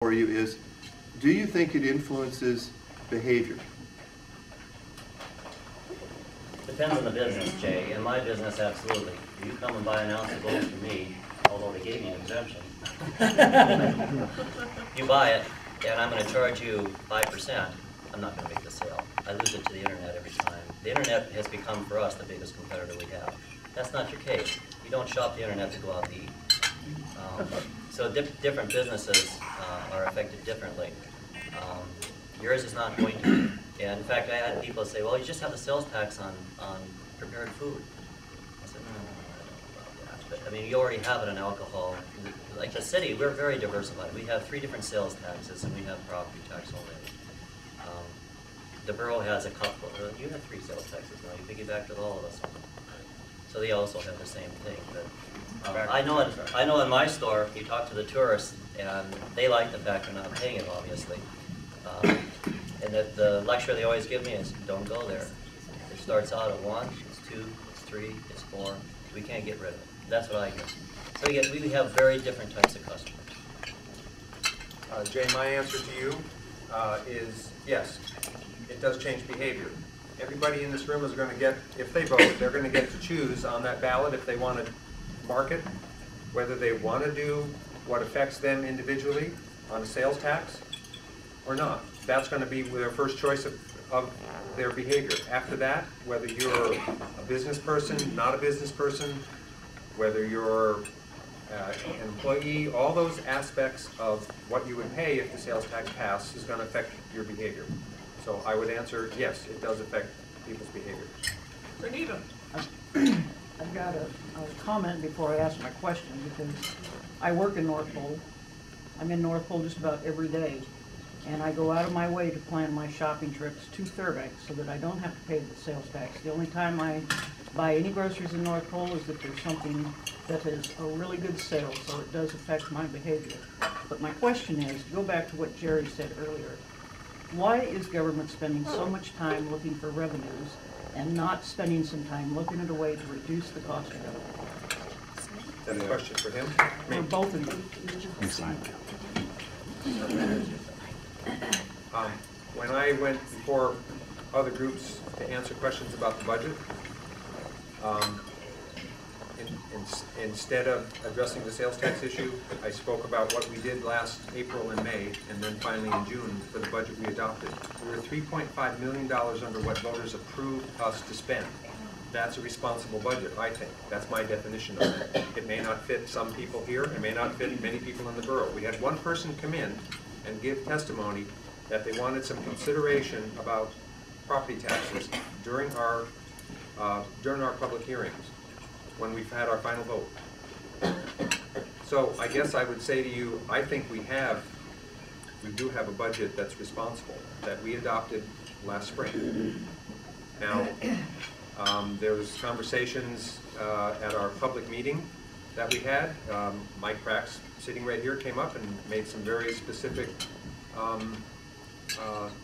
for you is, do you think it influences behavior? Depends on the business, Jay. In my business, absolutely. You come and buy an ounce of gold from me, although they gave me an exemption. You buy it, and I'm going to charge you 5%. I'm not going to make the sale. I lose it to the internet every time. The internet has become, for us, the biggest competitor we have. That's not your case. You don't shop the internet to go out to eat. So different businesses are affected differently. Yours is not going to be. And in fact, I had people say, well, you just have the sales tax on prepared food. I said, no, I don't know about that. But I mean, you already have it on alcohol. Like the city, we're very diversified. We have 3 different sales taxes, and we have property tax already. The borough has a couple. You have 3 sales taxes now. You piggybacked with all of us. So they also have the same thing. But I know in my store, you talk to the tourists, and they like the fact they're not paying it, obviously. And that the lecture they always give me is, don't go there. It starts out at 1, it's 2, it's 3, it's 4. We can't get rid of it. That's what I hear. So we have very different types of customers. Jay, my answer to you is yes, it does change behavior. Everybody in this room is going to get, if they vote, they're going to get to choose on that ballot if they want to mark it, whether they want to do what affects them individually on a sales tax or not. That's going to be their first choice of their behavior. After that, whether you're a business person, not a business person, whether you're an employee, all those aspects of what you would pay if the sales tax passed is going to affect your behavior. So I would answer, yes, it does affect people's behavior. I've got a comment before I ask my question, because I work in North Pole. I'm in North Pole just about every day, and I go out of my way to plan my shopping trips to Fairbanks so that I don't have to pay the sales tax. The only time I buy any groceries in North Pole is if there's something that is a really good sale, so it does affect my behavior. But my question is, to go back to what Jerry said earlier, why is government spending so much time looking for revenues and not spending some time looking at a way to reduce the cost of government? Is that a question for him? For both of you. When I went before other groups to answer questions about the budget, instead of addressing the sales tax issue, I spoke about what we did last April and May, and then finally in June for the budget we adopted. We were $3.5 million under what voters approved us to spend. That's a responsible budget, I think. That's my definition of it. It may not fit some people here. It may not fit many people in the borough. We had one person come in and give testimony that they wanted some consideration about property taxes during our public hearings when we've had our final vote. So I guess I would say to you, I think we do have a budget that's responsible, that we adopted last spring. Now, there was conversations at our public meeting that we had. Mike Prax, sitting right here, came up and made some very specific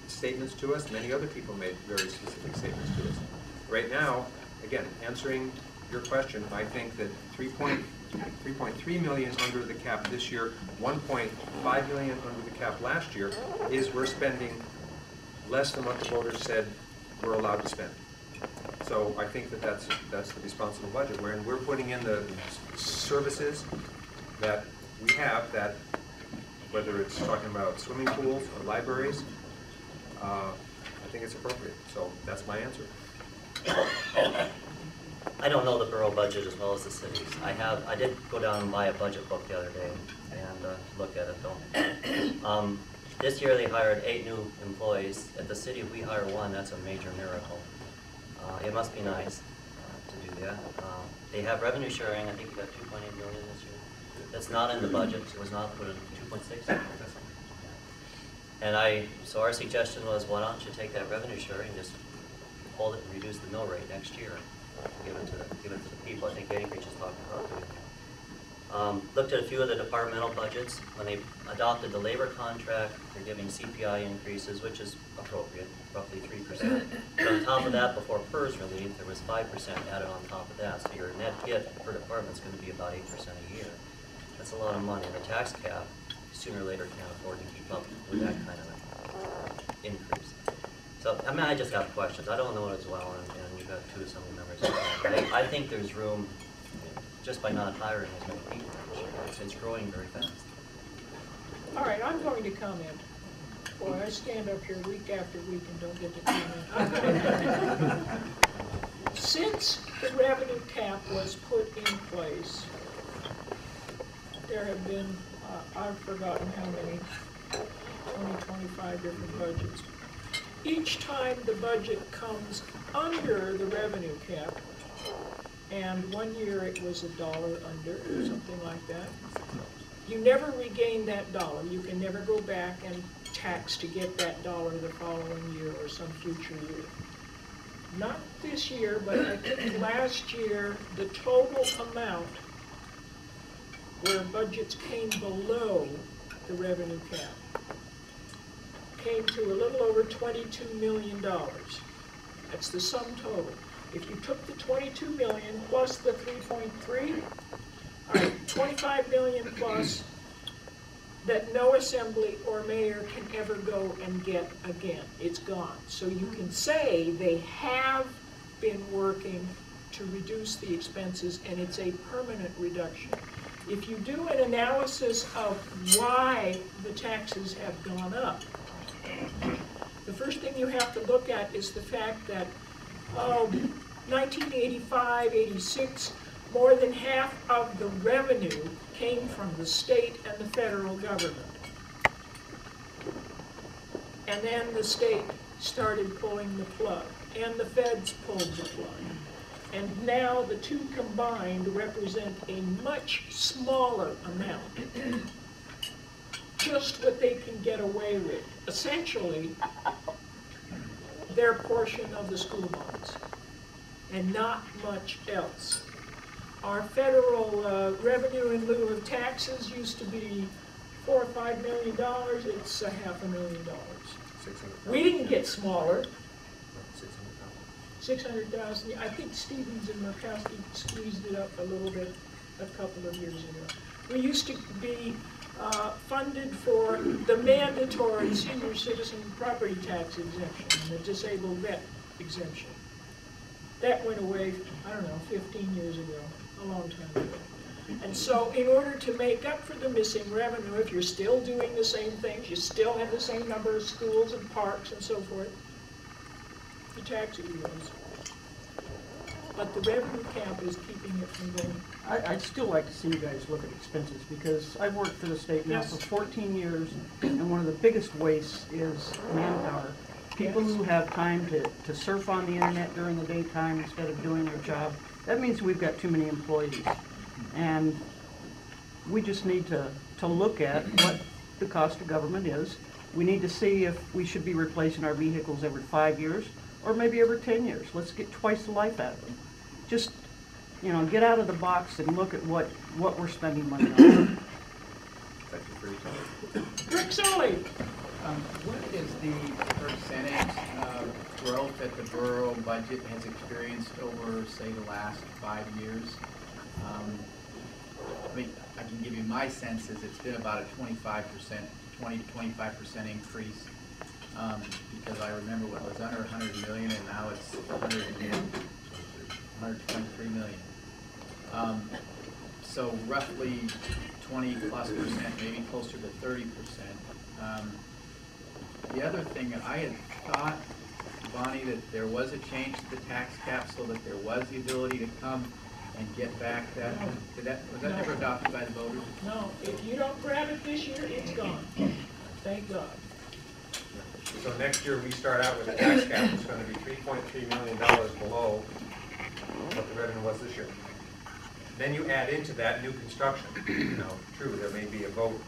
statements to us. Many other people made very specific statements to us. Right now, again, answering your question, I think that 3.3 million under the cap this year, 1.5 million under the cap last year, is we're spending less than what the voters said we're allowed to spend. So I think that that's the responsible budget, wherein we're putting in the services that we have, that whether it's talking about swimming pools or libraries, I think it's appropriate. So that's my answer. I don't know the borough budget as well as the cities. I did go down and buy a budget book the other day and look at it though. This year they hired 8 new employees. At the city, if we hire 1, that's a major miracle. It must be nice to do that. They have revenue sharing. I think you got 2.8 million this year. That's not in the budget. It was not put in 2.6. And so our suggestion was, why don't you take that revenue sharing, just hold it and reduce the mill rate next year. Give it to the people. I think Anchorage is talking about doing that. Looked at a few of the departmental budgets. When they adopted the labor contract, they're giving CPI increases, which is appropriate, roughly 3%. But on top of that, before PERS relief, there was 5% added on top of that. So your net hit per department is going to be about 8% a year. That's a lot of money. The tax cap, sooner or later can't afford to keep up with that kind of increase. So, I mean, I just have questions. I don't know it as well, and you've got two assembly members. I think there's room, just by not hiring as many people. It's growing very fast. All right, I'm going to comment. Boy, I stand up here week after week and don't get to comment. I'm going to comment. Since the revenue cap was put in place, there have been, I've forgotten how many, 20, 25 different budgets. Each time the budget comes under the revenue cap, and one year it was $1 under, or something like that, you never regain that dollar. You can never go back and tax to get that dollar the following year or some future year. Not this year, but I think last year, the total amount where budgets came below the revenue cap came to a little over $22 million. That's the sum total. If you took the 22 million plus the 3.3, all right, 25 million plus that no assembly or mayor can ever go and get again. It's gone. So you can say they have been working to reduce the expenses, and it's a permanent reduction. If you do an analysis of why the taxes have gone up, the first thing you have to look at is the fact that 1985, 86, more than half of the revenue came from the state and the federal government. And then the state started pulling the plug, and the feds pulled the plug. And now the two combined represent a much smaller amount. Just what they can get away with. Essentially, their portion of the school bonds, and not much else. Our federal revenue in lieu of taxes used to be $4 or $5 million. It's $500,000. We didn't get smaller. 600,000. I think Stevens and Murkowski squeezed it up a little bit a couple of years ago. We used to be funded for the mandatory senior citizen property tax exemption and the disabled vet exemption. That went away, I don't know, 15 years ago, a long time ago. And so in order to make up for the missing revenue, if you're still doing the same things, you still have the same number of schools and parks and so forth, the taxes rose. But the revenue cap is keeping it from going. I'd still like to see you guys look at expenses, because I've worked for the state now for 14 years, and one of the biggest wastes is manpower. People who have time to surf on the internet during the daytime instead of doing their job. That means we've got too many employees. And we just need to look at what the cost of government is. We need to see if we should be replacing our vehicles every 5 years or maybe every 10 years. Let's get twice the life out of them. Just, you know, get out of the box and look at what we're spending money on. Rick Sully. What is the percentage of growth that the borough budget has experienced over, say, the last 5 years? I mean, I can give you my sense is it's been about a 20 to 25% increase. Because I remember when it was under 100 million and now it's 123 million. So roughly 20+%, maybe closer to 30%. The other thing, I had thought, Bonnie, that there was a change to the tax cap so that there was the ability to come and get back that. Was that never adopted by the voters? No, if you don't grab it this year, it's gone. Thank God. So next year, we start out with a tax cap that's going to be $3.3 million below what the revenue was this year. Then you add into that new construction. Now, true, there may be a vote